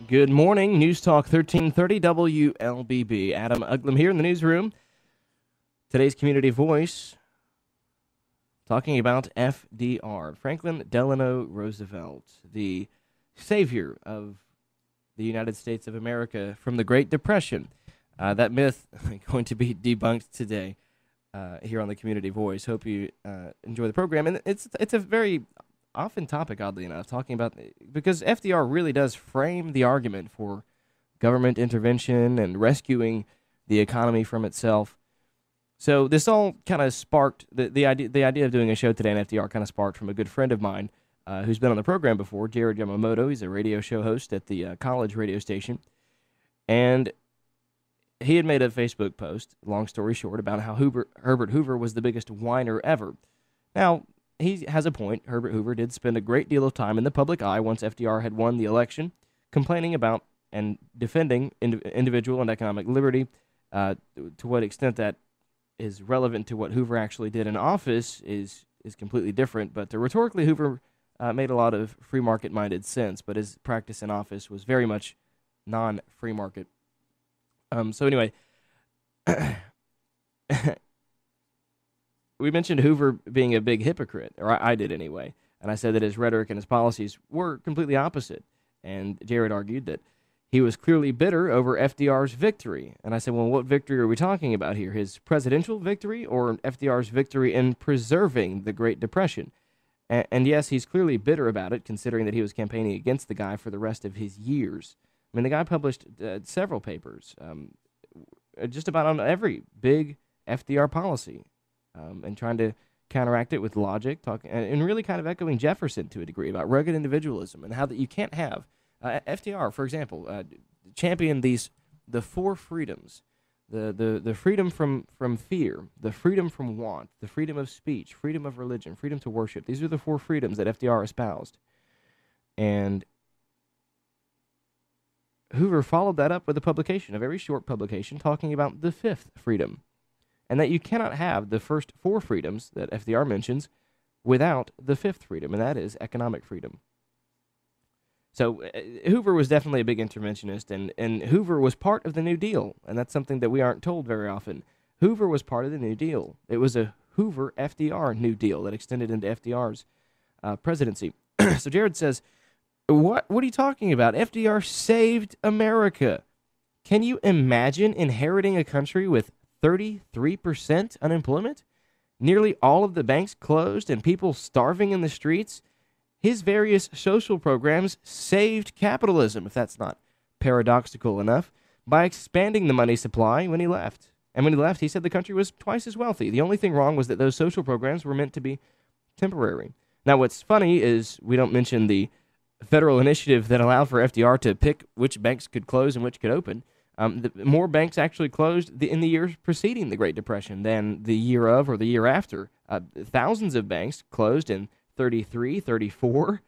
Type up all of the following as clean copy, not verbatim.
Good morning. News Talk 1330 WLBB. Adam Uglum here in the newsroom. Today's Community Voice talking about FDR, Franklin Delano Roosevelt, the savior of the United States of America from the Great Depression. That myth going to be debunked today here on the Community Voice. Hope you enjoy the program. And it's a very often topic, oddly enough, talking about, because FDR really does frame the argument for government intervention and rescuing the economy from itself. So this all kind of sparked, the idea of doing a show today on FDR kind of sparked from a good friend of mine who's been on the program before, Jared Yamamoto. He's a radio show host at the college radio station. And he had made a Facebook post, long story short, about how Herbert Hoover was the biggest whiner ever. Now, he has a point. Herbert Hoover did spend a great deal of time in the public eye once FDR had won the election, complaining about and defending individual and economic liberty. To what extent that is relevant to what Hoover actually did in office is completely different. But rhetorically, Hoover made a lot of free market-minded sense, but his practice in office was very much non-free market. So anyway, we mentioned Hoover being a big hypocrite, or I did anyway, and I said that his rhetoric and his policies were completely opposite. And Jared argued that he was clearly bitter over FDR's victory. And I said, well, what victory are we talking about here? His presidential victory or FDR's victory in preserving the Great Depression? And yes, he's clearly bitter about it, considering that he was campaigning against the guy for the rest of his years. I mean, the guy published several papers, just about on every big FDR policy, and trying to counteract it with logic, and really kind of echoing Jefferson to a degree about rugged individualism and how that you can't have FDR, for example, championed the four freedoms: the freedom from fear, the freedom from want, the freedom of speech, freedom of religion, freedom to worship. These are the four freedoms that FDR espoused, and Hoover followed that up with a publication, a very short publication, talking about the fifth freedom, and that you cannot have the first four freedoms that FDR mentions without the fifth freedom, and that is economic freedom. So Hoover was definitely a big interventionist, and Hoover was part of the New Deal, and that's something that we aren't told very often. Hoover was part of the New Deal. It was a Hoover-FDR New Deal that extended into FDR's presidency. So Jared says, What are you talking about? FDR saved America. Can you imagine inheriting a country with 33% unemployment? Nearly all of the banks closed and people starving in the streets? His various social programs saved capitalism, if that's not paradoxical enough, by expanding the money supply when he left. And when he left, he said the country was twice as wealthy. The only thing wrong was that those social programs were meant to be temporary. Now, what's funny is we don't mention the federal initiative that allowed for FDR to pick which banks could close and which could open. More banks actually closed in the years preceding the Great Depression than the year of or the year after. Thousands of banks closed in 33, 34,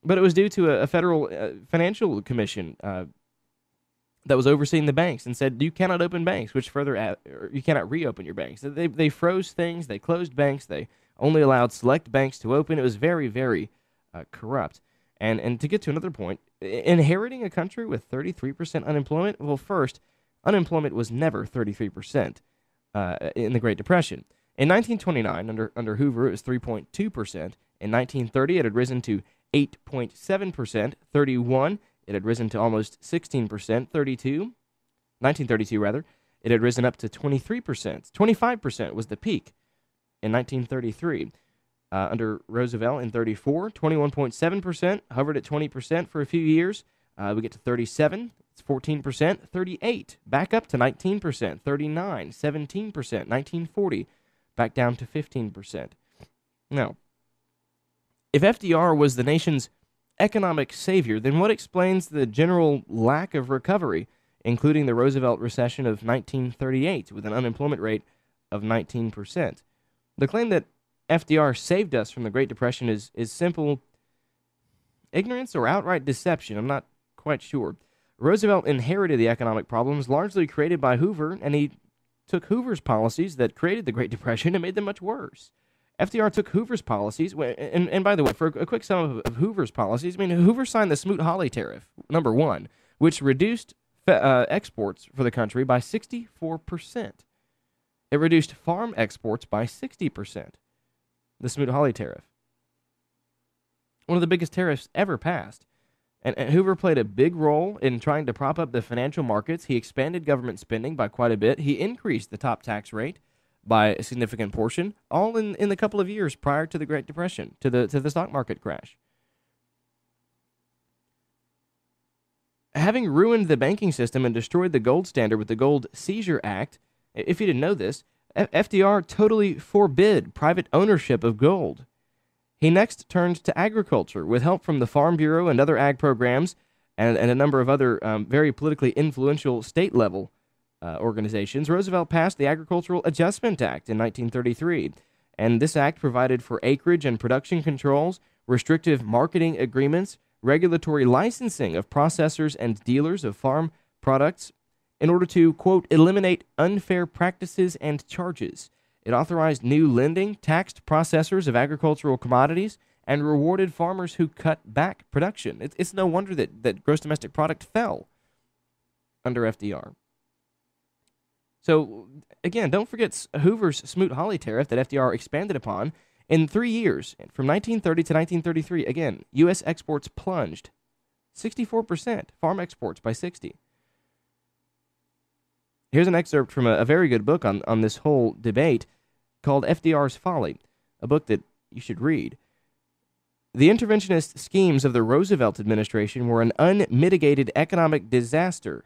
but it was due to a federal financial commission that was overseeing the banks and said you cannot open banks, which or you cannot reopen your banks. They froze things, they closed banks, they only allowed select banks to open. It was very, very corrupt. And to get to another point, inheriting a country with 33% unemployment, well, first, unemployment was never 33% in the Great Depression. In 1929, under Hoover, it was 3.2%. In 1930, it had risen to 8.7%. 31, it had risen to almost 16%. 1932, rather, it had risen up to 23%. 25% was the peak in 1933. Under Roosevelt in 34, 21.7%, hovered at 20% for a few years. We get to 37, it's 14%, 38, back up to 19%, 39, 17%, 1940, back down to 15%. Now, if FDR was the nation's economic savior, then what explains the general lack of recovery, including the Roosevelt recession of 1938 with an unemployment rate of 19%? The claim that FDR saved us from the Great Depression is simple ignorance or outright deception. I'm not quite sure. Roosevelt inherited the economic problems largely created by Hoover, and he took Hoover's policies that created the Great Depression and made them much worse. FDR took Hoover's policies, and by the way, for a quick sum of Hoover's policies, Hoover signed the Smoot-Hawley tariff, number one, which reduced exports for the country by 64%. It reduced farm exports by 60%, the Smoot-Hawley tariff. One of the biggest tariffs ever passed. And Hoover played a big role in trying to prop up the financial markets. He expanded government spending by quite a bit. He increased the top tax rate by a significant portion, all in the couple of years prior to the Great Depression, to the stock market crash. Having ruined the banking system and destroyed the gold standard with the Gold Seizure Act, if you didn't know this, FDR totally forbid private ownership of gold. He next turned to agriculture with help from the Farm Bureau and other ag programs and a number of other very politically influential state-level organizations. Roosevelt passed the Agricultural Adjustment Act in 1933, and this act provided for acreage and production controls, restrictive marketing agreements, regulatory licensing of processors and dealers of farm products in order to, quote, eliminate unfair practices and charges. It authorized new lending, taxed processors of agricultural commodities, and rewarded farmers who cut back production. It's no wonder that gross domestic product fell under FDR. So, again, don't forget Hoover's Smoot-Hawley tariff that FDR expanded upon. In 3 years, from 1930 to 1933, again, U.S. exports plunged 64%, farm exports by 60%. Here's an excerpt from a very good book on this whole debate called FDR's Folly, a book that you should read. The interventionist schemes of the Roosevelt administration were an unmitigated economic disaster.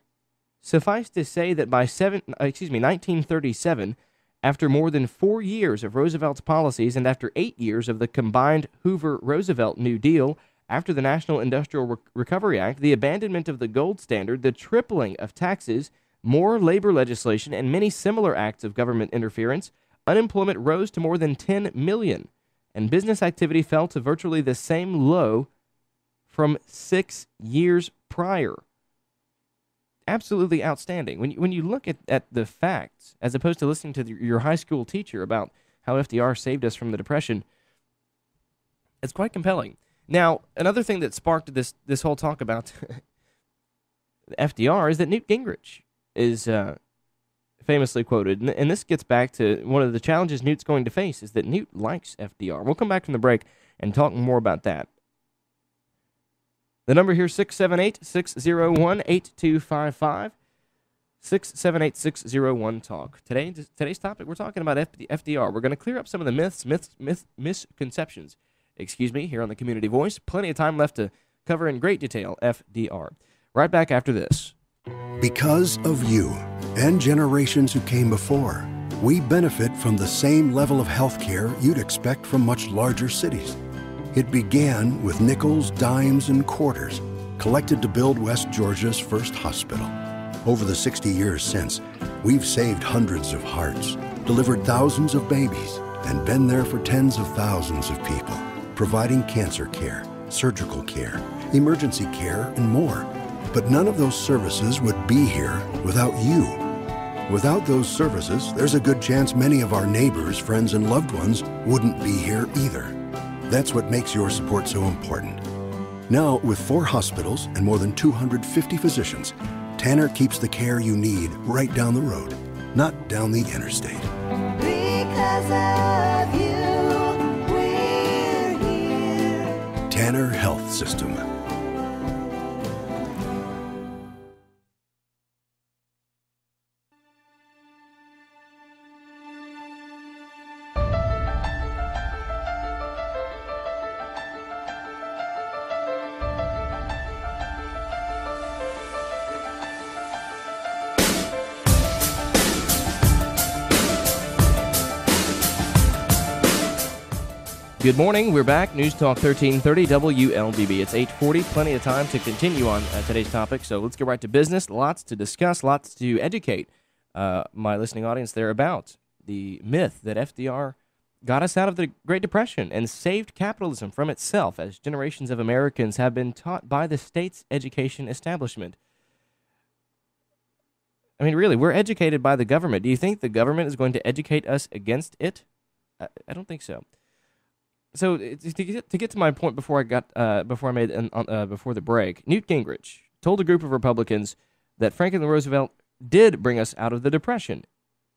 Suffice to say that by 1937, after more than 4 years of Roosevelt's policies and after 8 years of the combined Hoover-Roosevelt New Deal, after the National Industrial Recovery Act, the abandonment of the gold standard, the tripling of taxes, more labor legislation, and many similar acts of government interference, unemployment rose to more than 10 million, and business activity fell to virtually the same low from 6 years prior. Absolutely outstanding. When you look at the facts, as opposed to listening to your high school teacher about how FDR saved us from the Depression, it's quite compelling. Now, another thing that sparked this whole talk about FDR is that Newt Gingrich is famously quoted, and this gets back to one of the challenges Newt's going to face, is that Newt likes FDR. We'll come back from the break and talk more about that. The number here is 678-601-8255, 678-601-TALK. Today's topic, we're talking about FDR. We're going to clear up some of the misconceptions, here on the Community Voice. Plenty of time left to cover in great detail FDR. Right back after this. Because of you and generations who came before, we benefit from the same level of health care you'd expect from much larger cities. It began with nickels, dimes, and quarters collected to build West Georgia's first hospital. Over the 60 years since, we've saved hundreds of hearts, delivered thousands of babies, and been there for tens of thousands of people, providing cancer care, surgical care, emergency care, and more. But none of those services would be here without you. Without those services, there's a good chance many of our neighbors, friends, and loved ones wouldn't be here either. That's what makes your support so important. Now, with 4 hospitals and more than 250 physicians, Tanner keeps the care you need right down the road, not down the interstate. Because of you, we're here. Tanner Health System. Good morning. We're back. News Talk 1330 WLBB. It's 8:40. Plenty of time to continue on today's topic. So let's get right to business. Lots to discuss. Lots to educate my listening audience there about the myth that FDR got us out of the Great Depression and saved capitalism from itself, as generations of Americans have been taught by the state's education establishment. I mean, really, we're educated by the government. Do you think the government is going to educate us against it? I don't think so. So to get to my point before I made before the break, Newt Gingrich told a group of Republicans that Franklin Roosevelt did bring us out of the Depression,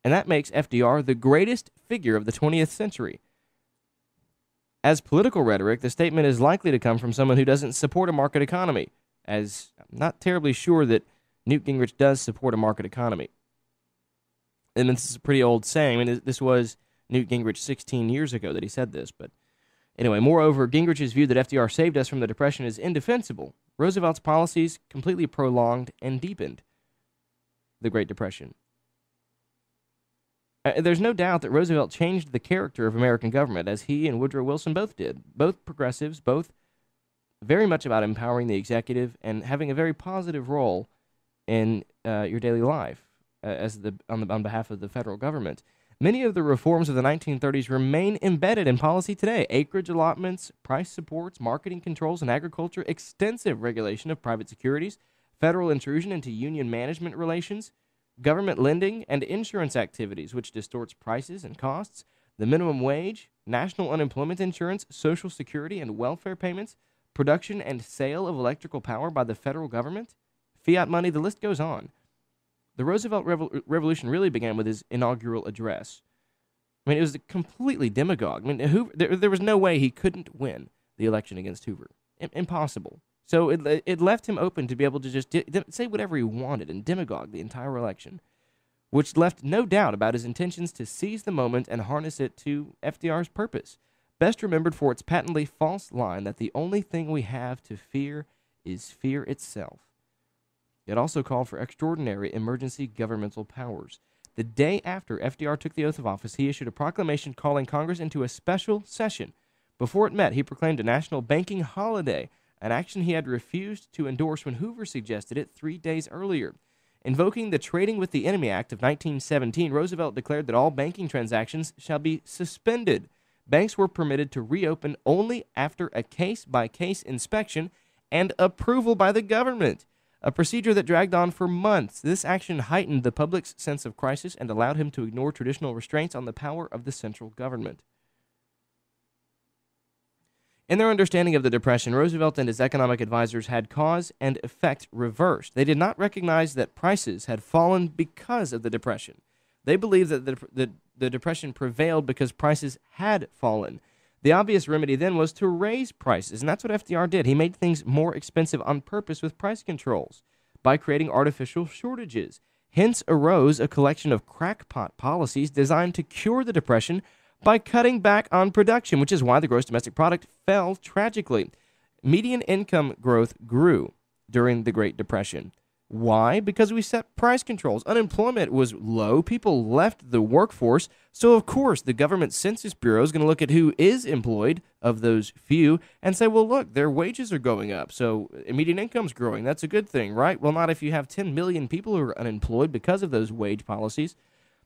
and that makes FDR the greatest figure of the 20th century. As political rhetoric, the statement is likely to come from someone who doesn't support a market economy, as I'm not terribly sure that Newt Gingrich does support a market economy. And this is a pretty old saying. I mean, this was Newt Gingrich 16 years ago that he said this, but anyway, moreover, Gingrich's view that FDR saved us from the Depression is indefensible. Roosevelt's policies completely prolonged and deepened the Great Depression. There's no doubt that Roosevelt changed the character of American government, as he and Woodrow Wilson both did. Both progressives, both very much about empowering the executive and having a very positive role in your daily life on behalf of the federal government. Many of the reforms of the 1930s remain embedded in policy today. Acreage allotments, price supports, marketing controls in agriculture, extensive regulation of private securities, federal intrusion into union management relations, government lending, and insurance activities, which distorts prices and costs, the minimum wage, national unemployment insurance, Social Security and welfare payments, production and sale of electrical power by the federal government, fiat money, the list goes on. The Roosevelt Revolution really began with his inaugural address. I mean, it was completely demagogue. I mean, Hoover, there was no way he couldn't win the election against Hoover. Impossible. So it left him open to be able to just say whatever he wanted and demagogue the entire election, which left no doubt about his intentions to seize the moment and harness it to FDR's purpose, best remembered for its patently false line that the only thing we have to fear is fear itself. It also called for extraordinary emergency governmental powers. The day after FDR took the oath of office, he issued a proclamation calling Congress into a special session. Before it met, he proclaimed a national banking holiday, an action he had refused to endorse when Hoover suggested it 3 days earlier. Invoking the Trading with the Enemy Act of 1917, Roosevelt declared that all banking transactions shall be suspended. Banks were permitted to reopen only after a case-by-case inspection and approval by the government, a procedure that dragged on for months. This action heightened the public's sense of crisis and allowed him to ignore traditional restraints on the power of the central government. In their understanding of the Depression, Roosevelt and his economic advisors had cause and effect reversed. They did not recognize that prices had fallen because of the Depression. They believed that the Depression prevailed because prices had fallen. The obvious remedy then was to raise prices, and that's what FDR did. He made things more expensive on purpose with price controls by creating artificial shortages. Hence arose a collection of crackpot policies designed to cure the Depression by cutting back on production, which is why the gross domestic product fell tragically. Median income growth grew during the Great Depression. Why? Because we set price controls. Unemployment was low. People left the workforce. So, of course, the government Census Bureau is going to look at who is employed of those few and say, well, look, their wages are going up. So median income's growing. That's a good thing, right? Well, not if you have 10 million people who are unemployed because of those wage policies.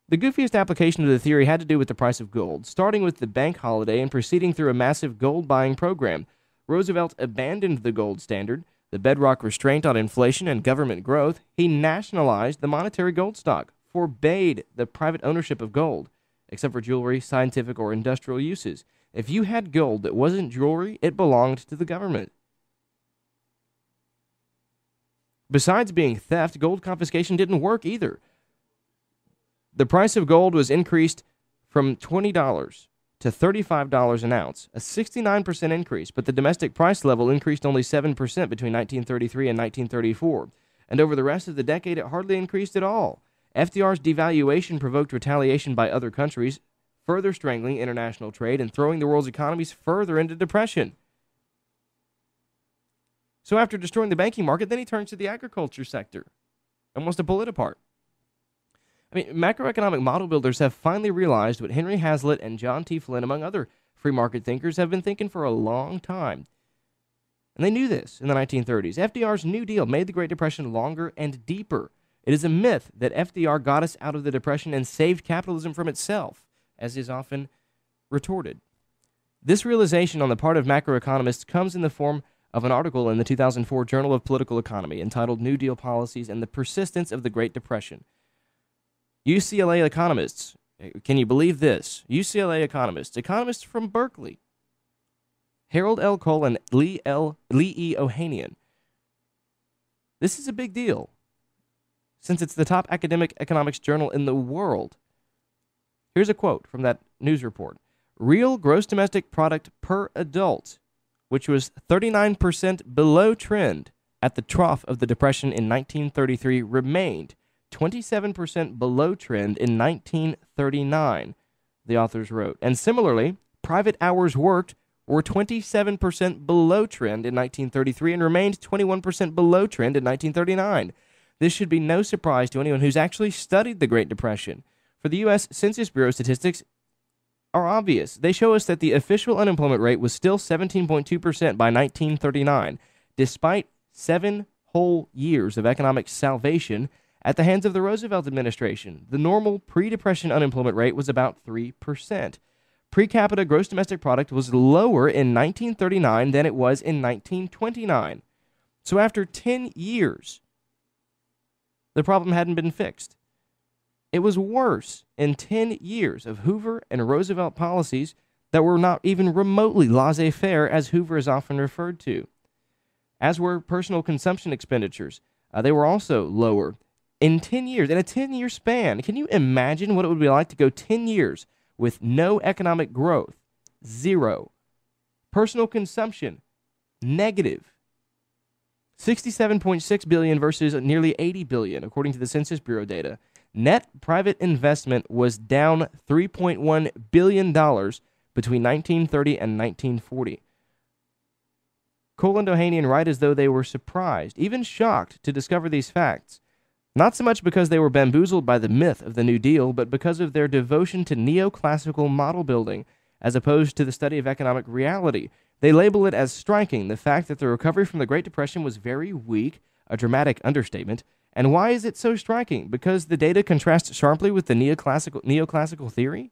The goofiest application of the theory had to do with the price of gold, starting with the bank holiday and proceeding through a massive gold buying program. Roosevelt abandoned the gold standard, the bedrock restraint on inflation and government growth. He nationalized the monetary gold stock, forbade the private ownership of gold, except for jewelry, scientific, or industrial uses. If you had gold that wasn't jewelry, it belonged to the government. Besides being theft, gold confiscation didn't work either. The price of gold was increased from $20 to $35 an ounce, a 69% increase, but the domestic price level increased only 7% between 1933 and 1934, and over the rest of the decade it hardly increased at all. FDR's devaluation provoked retaliation by other countries, further strangling international trade and throwing the world's economies further into depression. So after destroying the banking market, then he turns to the agriculture sector and wants to pull it apart. I mean, macroeconomic model builders have finally realized what Henry Hazlitt and John T. Flynn, among other free market thinkers, have been thinking for a long time. And they knew this in the 1930s. FDR's New Deal made the Great Depression longer and deeper. It is a myth that FDR got us out of the Depression and saved capitalism from itself, as is often retorted. This realization on the part of macroeconomists comes in the form of an article in the 2004 Journal of Political Economy entitled New Deal Policies and the Persistence of the Great Depression. UCLA economists, can you believe this? UCLA economists from Berkeley, Harold L. Cole and Lee E. Ohanian. This is a big deal, since it's the top academic economics journal in the world. Here's a quote from that news report. Real gross domestic product per adult, which was 39% below trend at the trough of the Depression in 1933, remained 27% below trend in 1939, the authors wrote. And similarly, private hours worked were 27% below trend in 1933 and remained 21% below trend in 1939. This should be no surprise to anyone who's actually studied the Great Depression. For the U.S. Census Bureau statistics are obvious. They show us that the official unemployment rate was still 17.2% by 1939, despite 7 whole years of economic salvation at the hands of the Roosevelt administration. The normal pre-Depression unemployment rate was about 3%. Per capita gross domestic product was lower in 1939 than it was in 1929. So after 10 years, the problem hadn't been fixed. It was worse in 10 years of Hoover and Roosevelt policies that were not even remotely laissez-faire, as Hoover is often referred to. As were personal consumption expenditures. They were also lower. In 10 years, in a 10-year span, can you imagine what it would be like to go 10 years with no economic growth? Zero. Personal consumption, negative. $67.6 billion versus nearly $80 billion, according to the Census Bureau data. Net private investment was down $3.1 billion between 1930 and 1940. Cole and Ohanian write as though they were surprised, even shocked, to discover these facts. Not so much because they were bamboozled by the myth of the New Deal, but because of their devotion to neoclassical model building, as opposed to the study of economic reality. They label it as striking, the fact that the recovery from the Great Depression was very weak, a dramatic understatement. And why is it so striking? Because the data contrasts sharply with the neoclassical theory?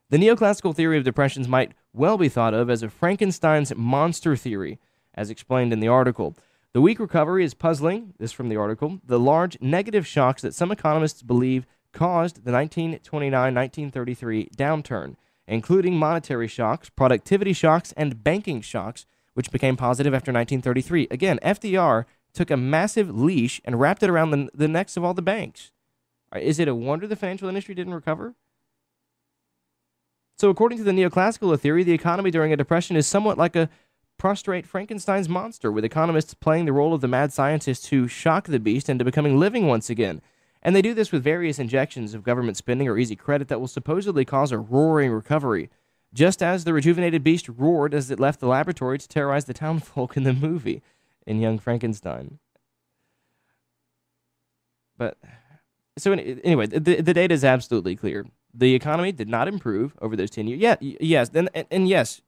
The neoclassical theory of depressions might well be thought of as a Frankenstein's monster theory, as explained in the article. The weak recovery is puzzling, this from the article. The large negative shocks that some economists believe caused the 1929-1933 downturn, including monetary shocks, productivity shocks, and banking shocks, which became positive after 1933. Again, FDR took a massive leash and wrapped it around the necks of all the banks. Is it a wonder the financial industry didn't recover? So according to the neoclassical theory, the economy during a depression is somewhat like a prostrate Frankenstein's monster, with economists playing the role of the mad scientists who shock the beast into becoming living once again. And they do this with various injections of government spending or easy credit that will supposedly cause a roaring recovery, just as the rejuvenated beast roared as it left the laboratory to terrorize the townfolk in the movie in Young Frankenstein. But, so anyway, the data is absolutely clear. The economy did not improve over those 10 years. Yes, and yes,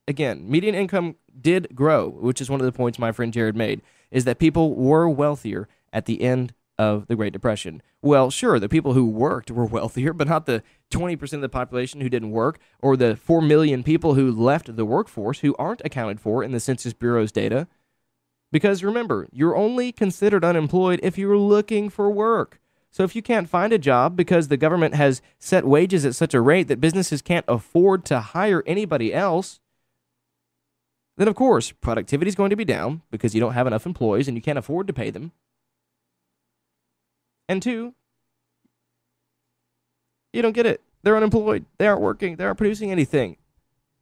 again, median income did grow, which is one of the points my friend Jared made, is that people were wealthier at the end of the Great Depression. Well, sure, the people who worked were wealthier, but not the 20% of the population who didn't work, or the 4 million people who left the workforce who aren't accounted for in the Census Bureau's data. Because remember, you're only considered unemployed if you're looking for work. So if you can't find a job because the government has set wages at such a rate that businesses can't afford to hire anybody else, then of course, productivity is going to be down because you don't have enough employees and you can't afford to pay them. And two, you don't get it. They're unemployed. They aren't working. They aren't producing anything.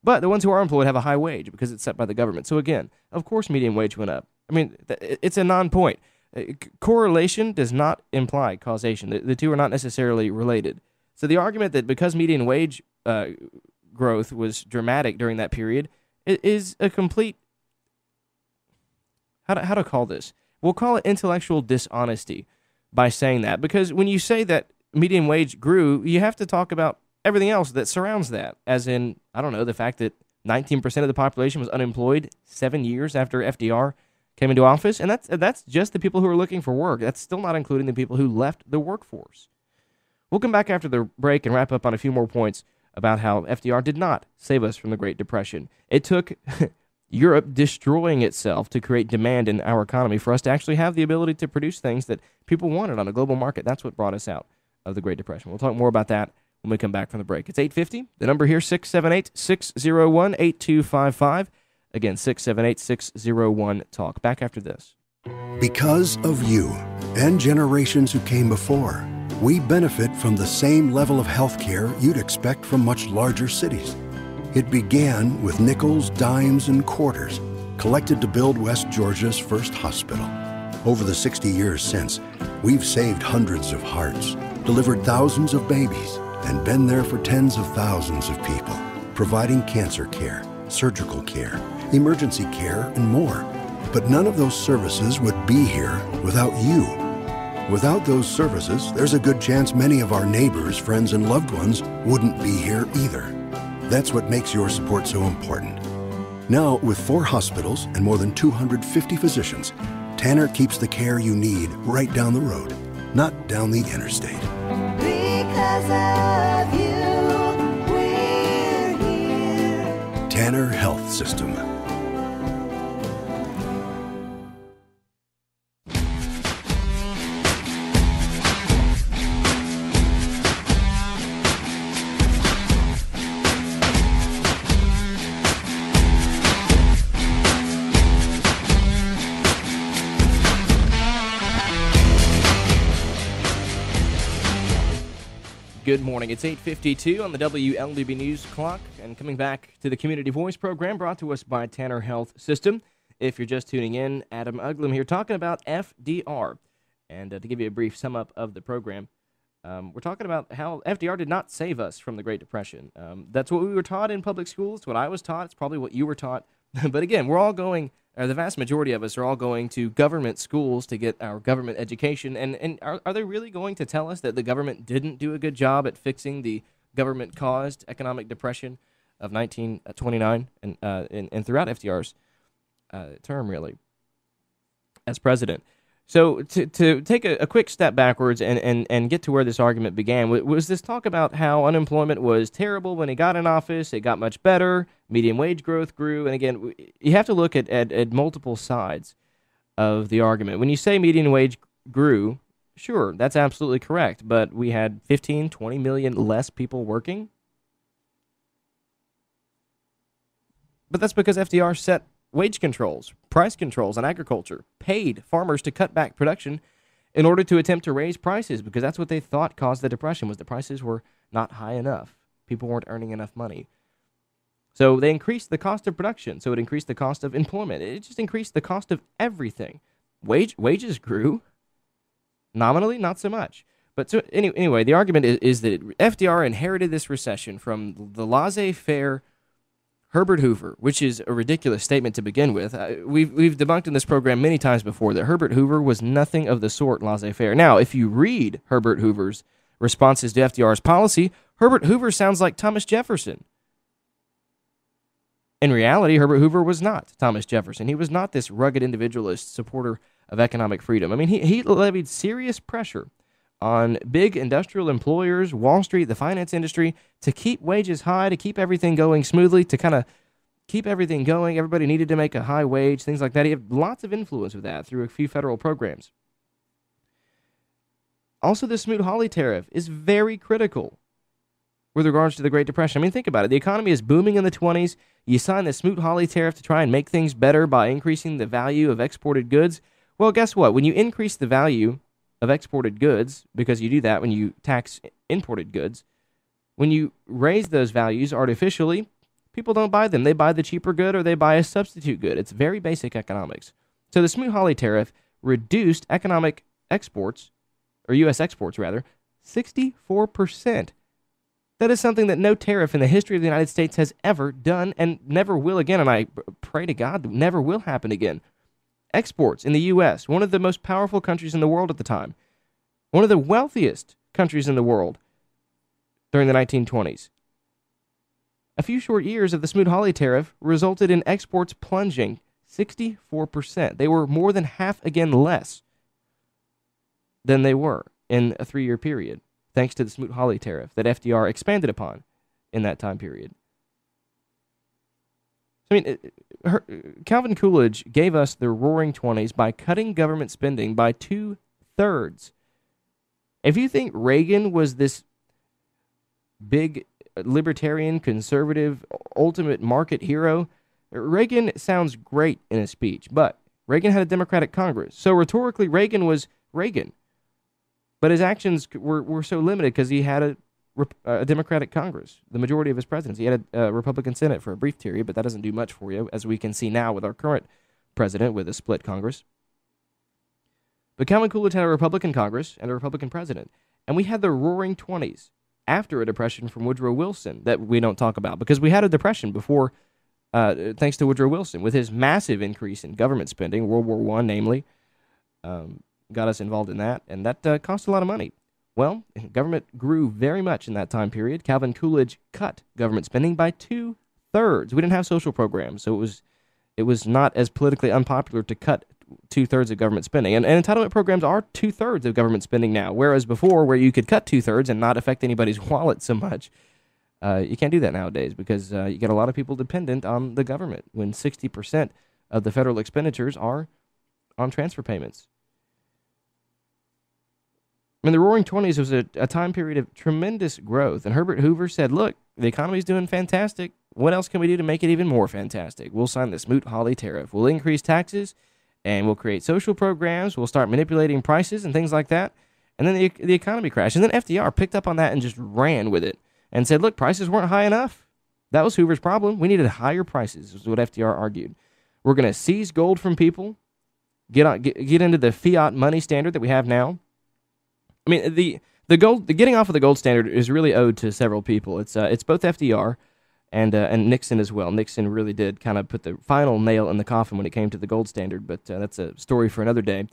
But the ones who are employed have a high wage because it's set by the government. So again, of course median wage went up. I mean, it's a non-point. Correlation does not imply causation. The two are not necessarily related. So the argument that because median wage growth was dramatic during that period is a complete, how to call this? We'll call it intellectual dishonesty by saying that. Because when you say that median wage grew, you have to talk about everything else that surrounds that. As in, I don't know, the fact that 19% of the population was unemployed 7 years after FDR came into office, and that's just the people who are looking for work. That's still not including the people who left the workforce. We'll come back after the break and wrap up on a few more points about how FDR did not save us from the Great Depression. It took Europe destroying itself to create demand in our economy for us to actually have the ability to produce things that people wanted on a global market. That's what brought us out of the Great Depression. We'll talk more about that when we come back from the break. It's 8:50. The number here, 678-601-8255. Again, 678-601-TALK. Back after this. Because of you and generations who came before, we benefit from the same level of health care you'd expect from much larger cities. It began with nickels, dimes, and quarters collected to build West Georgia's first hospital. Over the 60 years since, we've saved hundreds of hearts, delivered thousands of babies, and been there for tens of thousands of people, providing cancer care, surgical care, emergency care, and more. But none of those services would be here without you. Without those services, there's a good chance many of our neighbors, friends, and loved ones wouldn't be here either. That's what makes your support so important. Now, with 4 hospitals and more than 250 physicians, Tanner keeps the care you need right down the road, not down the interstate. Because of you, we're here. Tanner Health System. Good morning. It's 8:52 on the WLDB News Clock, and coming back to the Community Voice program brought to us by Tanner Health System. If you're just tuning in, Adam Uglum here talking about FDR. And to give you a brief sum up of the program, we're talking about how FDR did not save us from the Great Depression. That's what we were taught in public schools. It's what I was taught. It's probably what you were taught. But again, we're all going, the vast majority of us are all going to government schools to get our government education. And are they really going to tell us that the government didn't do a good job at fixing the government-caused economic depression of 1929 and throughout FDR's term, really, as president? So to take a quick step backwards and get to where this argument began, was this talk about how unemployment was terrible when he got in office, it got much better, median wage growth grew, and again, you have to look at multiple sides of the argument. When you say median wage grew, sure, that's absolutely correct, but we had 15, 20 million less people working. But that's because FDR set wage controls, price controls on agriculture, paid farmers to cut back production in order to attempt to raise prices, because that's what they thought caused the depression, was the prices were not high enough. People weren't earning enough money. So they increased the cost of production, so it increased the cost of employment. It just increased the cost of everything. Wages grew. Nominally, not so much. But so anyway, the argument is that FDR inherited this recession from the laissez-faire Herbert Hoover, which is a ridiculous statement to begin with. We've debunked in this program many times before that Herbert Hoover was nothing of the sort laissez-faire. Now, if you read Herbert Hoover's responses to FDR's policy, Herbert Hoover sounds like Thomas Jefferson. In reality, Herbert Hoover was not Thomas Jefferson. He was not this rugged individualist supporter of economic freedom. I mean, he levied serious pressure on big industrial employers, Wall Street, the finance industry, to keep wages high, to keep everything going smoothly, to kind of keep everything going. Everybody needed to make a high wage, things like that. He had lots of influence with that through a few federal programs. Also, the Smoot-Hawley tariff is very critical with regards to the Great Depression. I mean, think about it. The economy is booming in the 20s. You sign the Smoot-Hawley tariff to try and make things better by increasing the value of exported goods. Well, guess what? When you increase the value of exported goods, because you do that when you tax imported goods, when you raise those values artificially, people don't buy them. They buy the cheaper good or they buy a substitute good. It's very basic economics. So the Smoot-Hawley tariff reduced economic exports, or U.S. exports rather, 64%. That is something that no tariff in the history of the United States has ever done and never will again, and I pray to God that never will happen again. Exports in the U.S., one of the most powerful countries in the world at the time, one of the wealthiest countries in the world during the 1920s. A few short years of the Smoot-Hawley tariff resulted in exports plunging 64%. They were more than half again less than they were in a 3-year period, thanks to the Smoot-Hawley tariff that FDR expanded upon in that time period. I mean, Calvin Coolidge gave us the roaring 20s by cutting government spending by 2/3. If you think Reagan was this big libertarian, conservative, ultimate market hero. Reagan sounds great in a speech, but Reagan had a Democratic Congress. So rhetorically, Reagan was Reagan. But his actions were so limited because he had a Democratic Congress, the majority of his presidency. He had a Republican Senate for a brief period, but that doesn't do much for you, as we can see now with our current president with a split Congress. But Calvin Coolidge had a Republican Congress and a Republican president. And we had the Roaring 20s after a depression from Woodrow Wilson that we don't talk about, because we had a depression before, thanks to Woodrow Wilson, with his massive increase in government spending, World War I namely, got us involved in that, and that cost a lot of money. Well, government grew very much in that time period. Calvin Coolidge cut government spending by 2/3. We didn't have social programs, so it was not as politically unpopular to cut 2/3 of government spending. And entitlement programs are 2/3 of government spending now, whereas before, where you could cut 2/3 and not affect anybody's wallet so much, you can't do that nowadays, because you get a lot of people dependent on the government when 60% of the federal expenditures are on transfer payments. I mean, the Roaring 20s was a time period of tremendous growth, and Herbert Hoover said, look, the economy's doing fantastic. What else can we do to make it even more fantastic? We'll sign the Smoot-Hawley tariff. We'll increase taxes, and we'll create social programs. We'll start manipulating prices and things like that. And then the economy crashed. And then FDR picked up on that and just ran with it and said, look, prices weren't high enough. That was Hoover's problem. We needed higher prices, is what FDR argued. We're going to seize gold from people, get into the fiat money standard that we have now. I mean, the getting off of the gold standard is really owed to several people. It's both FDR and Nixon as well. Nixon really did kind of put the final nail in the coffin when it came to the gold standard, but that's a story for another day.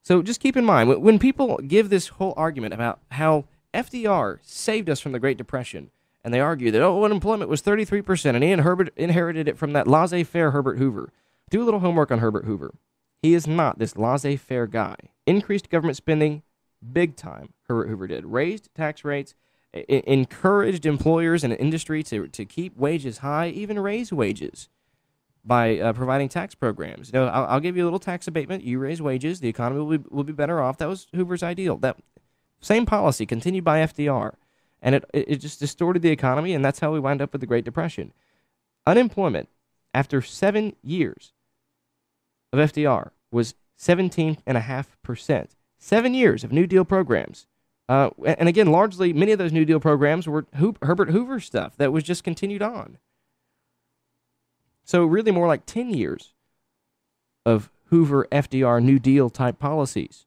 So just keep in mind, when people give this whole argument about how FDR saved us from the Great Depression, and they argue that, unemployment was 33%, and he inherited it from that laissez-faire Herbert Hoover. Do a little homework on Herbert Hoover. He is not this laissez-faire guy. Increased government spending, big time, Herbert Hoover did. Raised tax rates, encouraged employers and industry to keep wages high, even raise wages by providing tax programs. You know, I'll give you a little tax abatement. You raise wages, the economy will be better off. That was Hoover's ideal. That same policy continued by FDR, and it just distorted the economy, and that's how we wind up with the Great Depression. Unemployment after 7 years of FDR was 17.5%. 7 years of New Deal programs. And again, largely, many of those New Deal programs were Herbert Hoover stuff that was just continued on. So really more like 10 years of Hoover, FDR, New Deal type policies.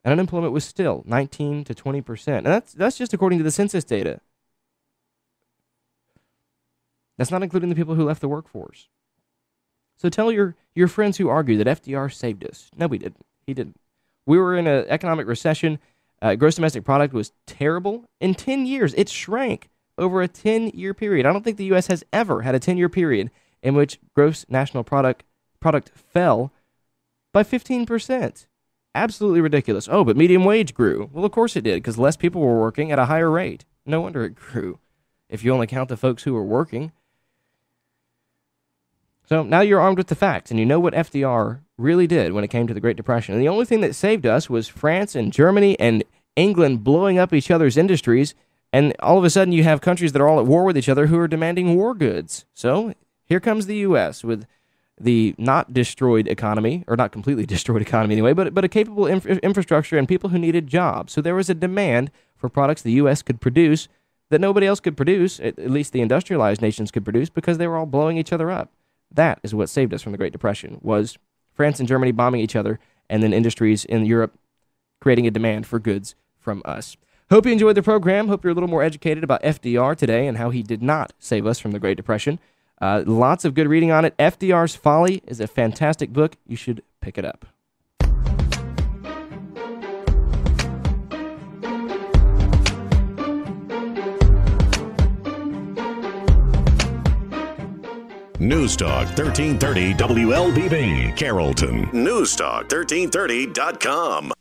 And unemployment was still 19 to 20%. And that's just according to the census data. That's not including the people who left the workforce. So tell your friends who argue that FDR saved us. No, we didn't. He didn't. We were in an economic recession. Gross domestic product was terrible. In 10 years, it shrank over a 10-year period. I don't think the U.S. has ever had a 10-year period in which gross national product fell by 15%. Absolutely ridiculous. Oh, but median wage grew. Well, of course it did, because less people were working at a higher rate. No wonder it grew, if you only count the folks who were working. So now you're armed with the facts, and you know what FDR really did when it came to the Great Depression. And the only thing that saved us was France and Germany and England blowing up each other's industries, and all of a sudden you have countries that are all at war with each other who are demanding war goods. So here comes the U.S. with the not destroyed economy, or not completely destroyed economy anyway, but a capable infrastructure and people who needed jobs. So there was a demand for products the U.S. could produce that nobody else could produce, at least the industrialized nations could produce, because they were all blowing each other up. That is what saved us from the Great Depression, was France and Germany bombing each other, and then industries in Europe creating a demand for goods from us. Hope you enjoyed the program. Hope you're a little more educated about FDR today and how he did not save us from the Great Depression. Lots of good reading on it. FDR's Folly is a fantastic book. You should pick it up. Newstalk 1330 WLBB, Carrollton. Newstalk1330.com.